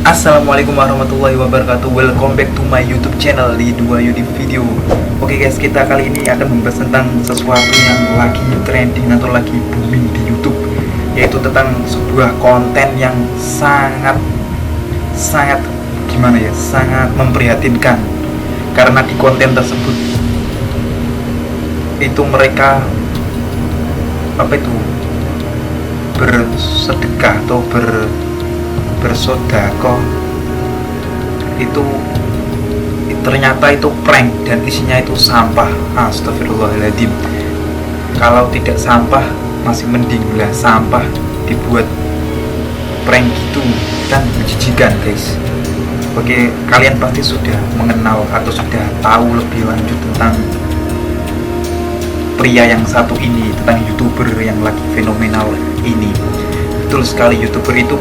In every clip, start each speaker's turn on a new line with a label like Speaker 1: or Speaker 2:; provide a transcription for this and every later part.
Speaker 1: Assalamualaikum warahmatullahi wabarakatuh. Welcome back to my YouTube channel di 2Yudi Video. Oke guys, kita kali ini akan membahas tentang sesuatu yang lagi trending atau lagi booming di YouTube, yaitu tentang sebuah konten yang sangat gimana ya, sangat memprihatinkan. Karena di konten tersebut itu mereka bersedekah atau bersodakoh, itu ternyata itu prank dan isinya itu sampah. Astagfirullahaladzim. Kalau tidak sampah masih mending lah, sampah dibuat prank gitu kan menjijikan guys. Oke, kalian pasti sudah mengenal atau sudah tahu lebih lanjut tentang pria yang satu ini, tentang YouTuber yang lagi fenomenal ini. Betul sekali, YouTuber itu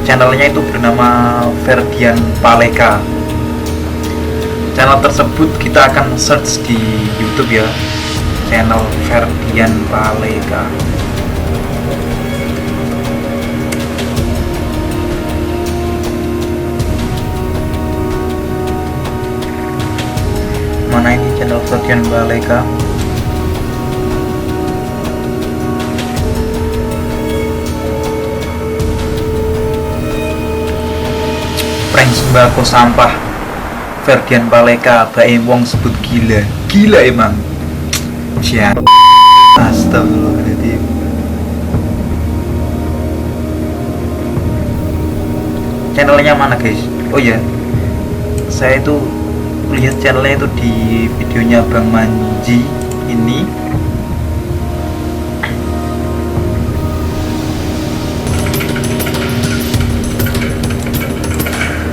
Speaker 1: channelnya itu bernama Ferdian Paleka. Channel tersebut kita akan search di YouTube ya, channel Ferdian Paleka. Mana ini channel Ferdian Paleka? Prank sembako sampah Ferdian Paleka, bae wong sebut gila emang. Siap. Astagfirullahaladzim. Channelnya mana guys? Oh ya, saya itu lihat channelnya itu di videonya Bang Manji ini.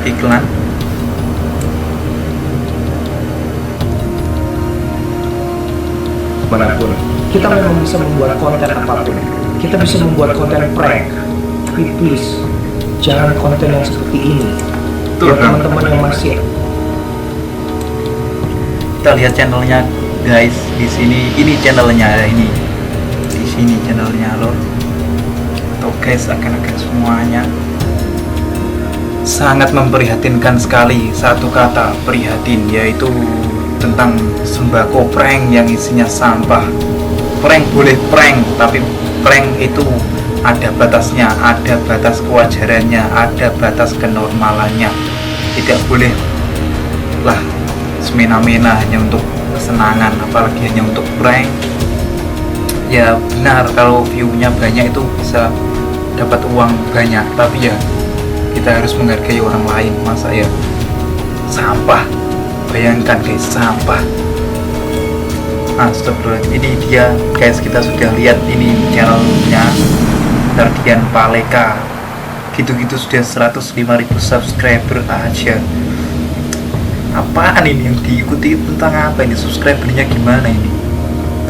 Speaker 1: Iklan
Speaker 2: manapun kita memang bisa membuat konten apapun, kita bisa membuat konten prank, tapi please jangan konten yang seperti ini. Buat teman-teman yang masih,
Speaker 1: kita lihat channelnya guys di sini. Ini channelnya, ini di sini channelnya loh. Tuh guys, akan semuanya sangat memprihatinkan sekali. Satu kata, prihatin, yaitu tentang sembako prank yang isinya sampah. Prank boleh prank, tapi prank itu ada batasnya, ada batas kewajarannya, ada batas kenormalannya. Tidak boleh lah semena-mena hanya untuk kesenangan, apalagi hanya untuk prank. Ya benar, kalau view-nya banyak itu bisa dapat uang banyak, tapi ya kita harus menghargai orang lain. Masa ya sampah, bayangkan guys, sampah. Astagfirullah. Ini dia guys, kita sudah lihat ini channelnya Ferdian Paleka, gitu-gitu sudah 105.000 subscriber aja. Apaan ini yang diikuti, tentang apa ini, subscribernya gimana ini?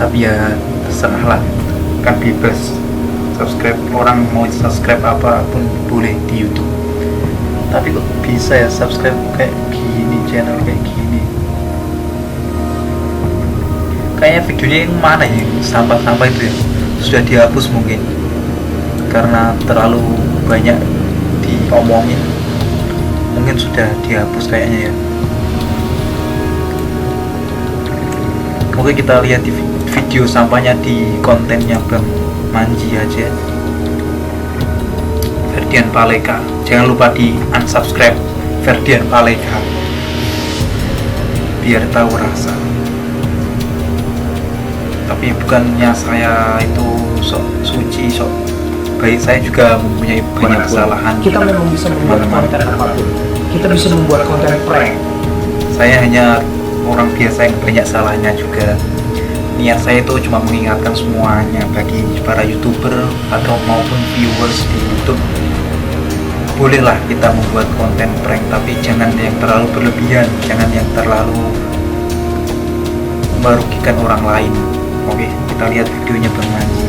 Speaker 1: Tapi ya terserah lah, kan bebas subscribe, orang mau subscribe apapun boleh di YouTube. Tapi kok bisa ya subscribe kayak gini, channel kayak gini? Kayaknya videonya yang mana ya, sampah-sampah itu ya, sudah dihapus mungkin karena terlalu banyak diomongin, mungkin sudah dihapus kayaknya ya. Oke, kita lihat di video sampahnya di kontennya Bang Manji aja, Ferdian Paleka. Jangan lupa di unsubscribe Ferdian Paleka biar tahu rasa. Tapi bukannya saya itu sok suci, sok baik, saya juga mempunyai banyak kesalahan.
Speaker 2: kita memang bisa membuat konten apapun, kita bisa membuat konten prank.
Speaker 1: Saya hanya orang biasa yang banyak salahnya juga. Niat saya itu cuma mengingatkan semuanya bagi para YouTuber atau maupun viewers di YouTube. Bolehlah kita membuat konten prank, tapi jangan yang terlalu berlebihan, jangan yang terlalu merugikan orang lain. Oke, kita lihat videonya Bang Manji,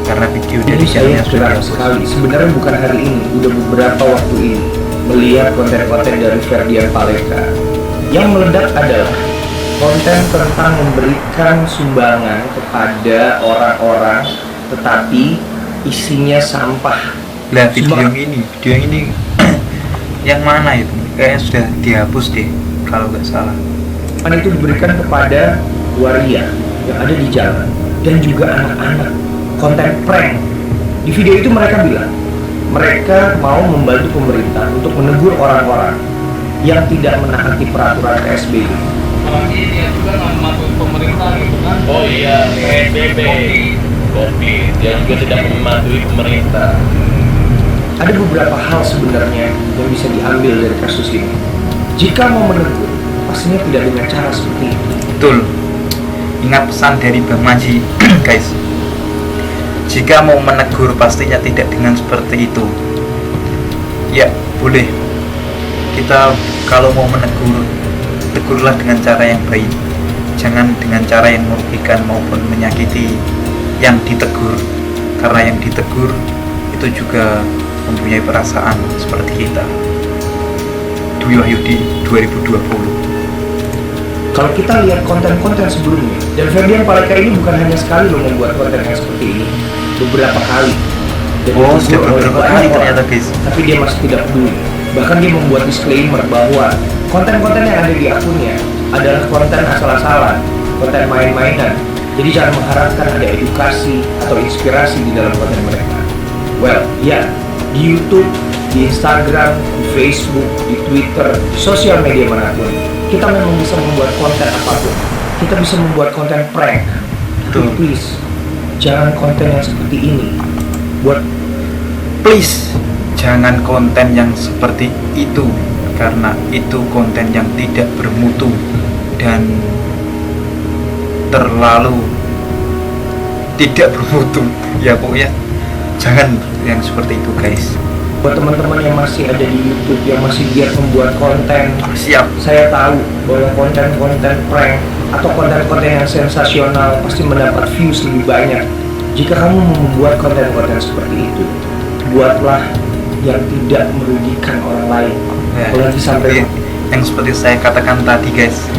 Speaker 1: karena video dari channelnya sudah
Speaker 2: berat sekali. Sebenarnya bukan hari ini, udah beberapa waktu ini melihat konten-konten dari Ferdian Paleka. Yang meledak adalah konten tentang memberikan sumbangan kepada orang-orang, tetapi isinya sampah.
Speaker 1: Lah video yang ini yang mana itu? Kayaknya sudah dihapus deh kalau nggak salah.
Speaker 2: Itu diberikan kepada waria yang ada di jalan dan juga anak-anak, konten prank. Di video itu mereka bilang mereka mau membantu pemerintah untuk menegur orang-orang yang tidak menaati peraturan PSBB.
Speaker 3: Apalagi dia juga nggak mematuhi pemerintah gitu kan.
Speaker 4: Oh iya, PSBB, COVID, dia juga tidak mematuhi pemerintah.
Speaker 2: Ada beberapa hal sebenarnya yang bisa diambil dari kasus ini. Jika mau menegur, pastinya tidak dengan cara seperti itu.
Speaker 1: Betul. Ingat pesan dari Bang Manji, guys. Jika mau menegur pastinya tidak dengan seperti itu. Ya, boleh. Kita kalau mau menegur, tegurlah dengan cara yang baik. Jangan dengan cara yang merugikan maupun menyakiti yang ditegur. Karena yang ditegur itu juga mempunyai perasaan seperti kita. Dwi Wahyudi 2020.
Speaker 2: Kalau kita lihat konten-konten sebelumnya, dan Ferdian Paleka ini bukan hanya sekali loh membuat konten yang seperti ini, beberapa kali. Dan
Speaker 1: Oh,
Speaker 2: ditegur
Speaker 1: sudah
Speaker 2: oleh
Speaker 1: beberapa
Speaker 2: banyak
Speaker 1: kali
Speaker 2: orang,
Speaker 1: ternyata, guys.
Speaker 2: tapi dia masih tidak peduli. Bahkan dia membuat disclaimer bahwa konten-konten yang ada di akunnya adalah konten asal-asalan, konten main-mainan. Jadi jangan mengharapkan ada edukasi atau inspirasi di dalam konten mereka. Well, ya, di YouTube, di Instagram, di Facebook, di Twitter, di sosial media manapun, kita memang bisa membuat konten apapun. Kita bisa membuat konten prank. Tapi
Speaker 1: Betul.
Speaker 2: please, jangan konten yang seperti ini.
Speaker 1: Please, jangan konten yang seperti itu, karena itu konten yang tidak bermutu dan terlalu tidak bermutu. Ya pokoknya jangan yang seperti itu, guys.
Speaker 2: Buat teman-teman yang masih ada di YouTube, yang masih giat membuat konten,
Speaker 1: Siap.
Speaker 2: saya tahu bahwa konten-konten prank atau konten-konten yang sensasional pasti mendapat views lebih banyak. Jika kamu mau membuat konten-konten seperti itu, buatlah yang tidak merugikan orang lain.
Speaker 1: Ya,
Speaker 2: Apalagi sampai
Speaker 1: yang seperti saya katakan tadi, guys.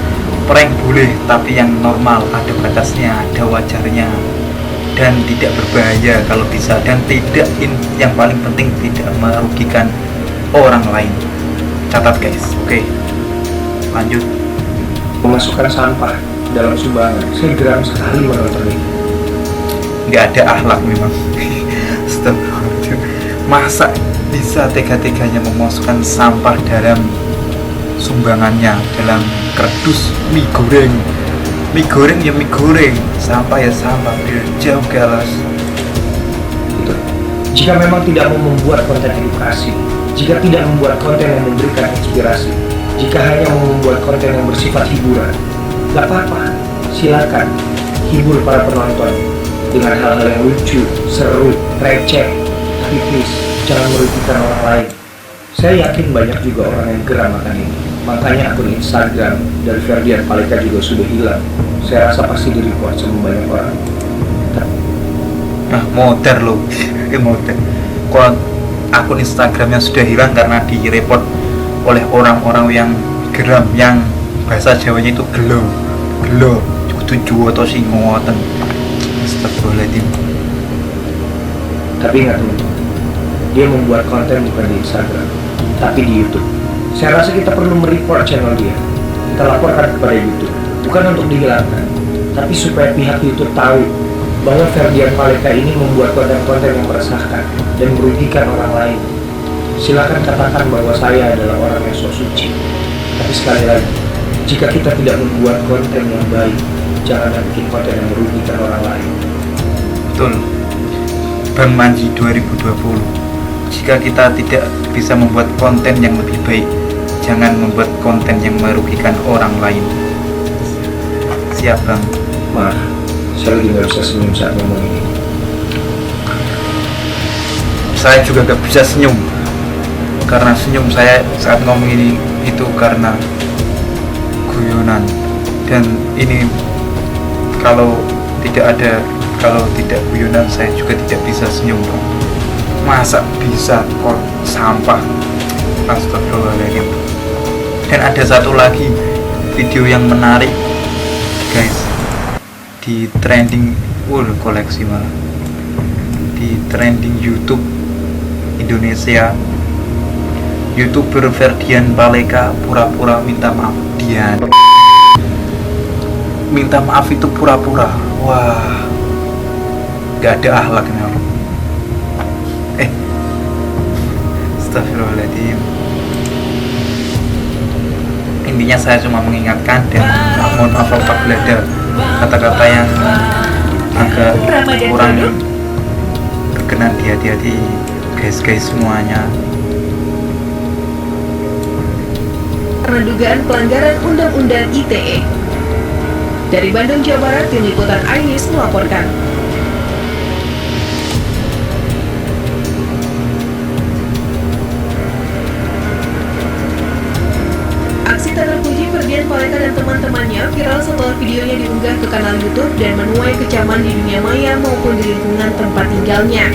Speaker 1: Prank boleh, tapi yang normal, ada batasnya, ada wajarnya, dan tidak berbahaya kalau bisa, dan tidak yang paling penting tidak merugikan orang lain. Catat, guys. Oke, lanjut.
Speaker 2: memasukkan sampah dalam sumbangan. Saya geram sekali menonton ini.
Speaker 1: Nggak ada akhlak memang. Astagfirullahaladzim. Masa bisa tega-teganya memasukkan sampah dalam sumbangannya, dalam kardus mie goreng ya mie goreng, sampah ya sampah, biar jauh galas.
Speaker 2: Gitu. Jika memang tidak mau membuat konten edukasi, jika tidak membuat konten yang memberikan inspirasi, jika hanya mau membuat konten yang bersifat hiburan, gak apa-apa, silakan hibur para penonton dengan hal-hal yang lucu, seru, receh, tapi please jangan merugikan orang lain. Saya yakin banyak juga orang yang geram akan ini. Makanya akun Instagram dari Ferdian Paleka juga sudah hilang. Saya rasa pasti di-report sama banyak orang.
Speaker 1: Nah, modern loh. Modern. Kalau akun Instagramnya sudah hilang karena direport oleh orang-orang yang geram, yang bahasa Jawanya itu gelo kudu juwo atau sing ngoten. Astagfirullahaladzim.
Speaker 2: Tapi ingat teman-teman, dia membuat konten bukan di Instagram, tapi di YouTube. Saya rasa kita perlu mereport channel dia. Kita laporkan kepada YouTube, bukan untuk dihilangkan, tapi supaya pihak YouTube tahu bahwa Ferdian Paleka ini membuat konten-konten yang meresahkan dan merugikan orang lain. Silakan katakan bahwa saya adalah orang yang sok suci. Tapi sekali lagi, jika kita tidak membuat konten yang baik, jangan bikin konten yang merugikan orang lain.
Speaker 1: Betul. Bang Manji 2020. Jika kita tidak bisa membuat konten yang lebih baik, jangan membuat konten yang merugikan orang lain. Siap, Bang.
Speaker 2: Maaf, saya lagi nggak bisa senyum saat ngomong ini.
Speaker 1: Saya juga gak bisa senyum, karena senyum saya saat ngomong ini itu karena guyonan. Dan ini kalau tidak guyonan saya juga tidak bisa senyum, Bang. Masa bisa kok sampah. Astagfirullahaladzim. Dan ada satu lagi video yang menarik, guys, di trending koleksi malah di trending YouTube Indonesia. YouTuber Ferdian Paleka pura-pura minta maaf. Dian minta maaf itu pura-pura. Wah, gak ada akhlaknya. Astagfirullahaladzim. Intinya saya cuma mengingatkan dan mohon maaf apabila ada kata-kata yang agak kurang berkenan di hati-hati guys semuanya.
Speaker 5: Karena dugaan pelanggaran Undang-Undang ITE. Dari Bandung, Jawa Barat, Tim Liputan Ainis melaporkan. Aksi tak terpuji Ferdian Paleka dan teman-temannya viral setelah videonya diunggah ke kanal YouTube dan menuai kecaman di dunia maya maupun di lingkungan tempat tinggalnya.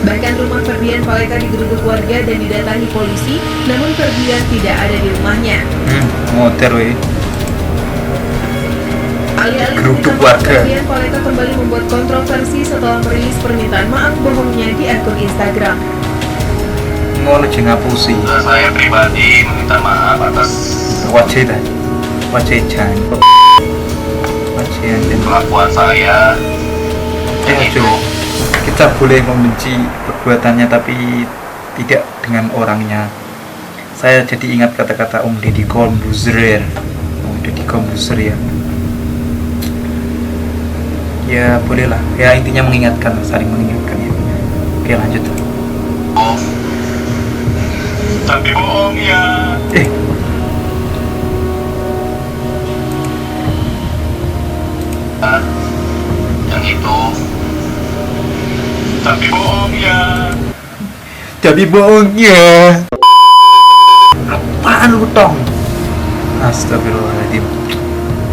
Speaker 5: Bahkan rumah Ferdian Paleka digeruduk warga dan didatangi polisi, namun Ferdian tidak ada di rumahnya.
Speaker 1: Motor weh.
Speaker 5: Alih-alih
Speaker 1: Geruduk
Speaker 5: meminta maaf,
Speaker 1: warga.
Speaker 5: Ferdian Paleka kembali membuat kontroversi setelah merilis permintaan maaf bohongnya di akun Instagram.
Speaker 1: Ngono jeng ngapusi.
Speaker 4: Saya pribadi meminta maaf atas
Speaker 1: Wajah jangan. Wajah dan
Speaker 4: kelakuan saya dan itu
Speaker 1: kita boleh membenci perbuatannya tapi tidak dengan orangnya. Saya jadi ingat kata-kata Om Deddy Corbuzier. Om Deddy Corbuzier ya. Ya bolehlah. Ya intinya mengingatkan, saling mengingatkan ya. Oke lanjut.
Speaker 4: tapi bohong ya. Yang itu tapi bohong ya.
Speaker 1: Tapi bohongnya. Apaan lu tong? Astagfirullahaladzim.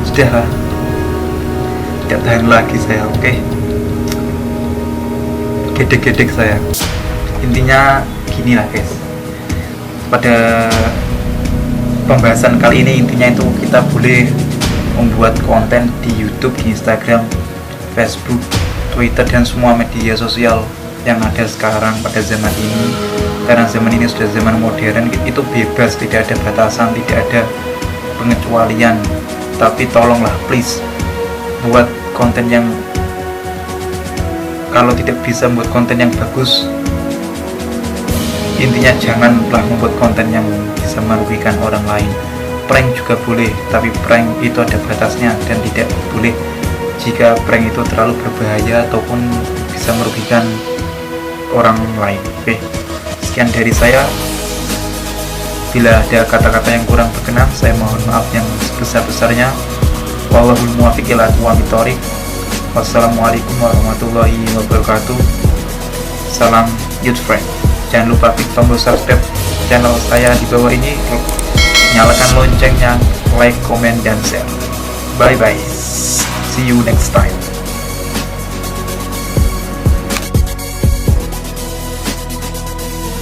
Speaker 1: Sudahlah. Tidak tahan lagi saya, oke? Gedek-gedek saya. Intinya gini lah guys. Pada pembahasan kali ini intinya itu kita boleh membuat konten di YouTube, di Instagram, Facebook, Twitter dan semua media sosial yang ada sekarang pada zaman ini. Karena zaman ini sudah zaman modern, itu bebas, tidak ada batasan, tidak ada pengecualian. Tapi tolonglah please buat konten yang, kalau tidak bisa membuat konten yang bagus, intinya janganlah membuat konten yang bisa merugikan orang lain. Prank juga boleh, tapi prank itu ada batasnya dan tidak boleh jika prank itu terlalu berbahaya ataupun bisa merugikan orang lain. Oke, sekian dari saya. Bila ada kata-kata yang kurang berkenan, saya mohon maaf yang sebesar-besarnya. Wallahul muwaffiq ila aqwamit thoriq. Wassalamualaikum warahmatullahi wabarakatuh. Salam youth friend. Jangan lupa klik tombol subscribe channel saya di bawah ini, nyalakan loncengnya, like, comment, dan share. Bye bye. See you next time.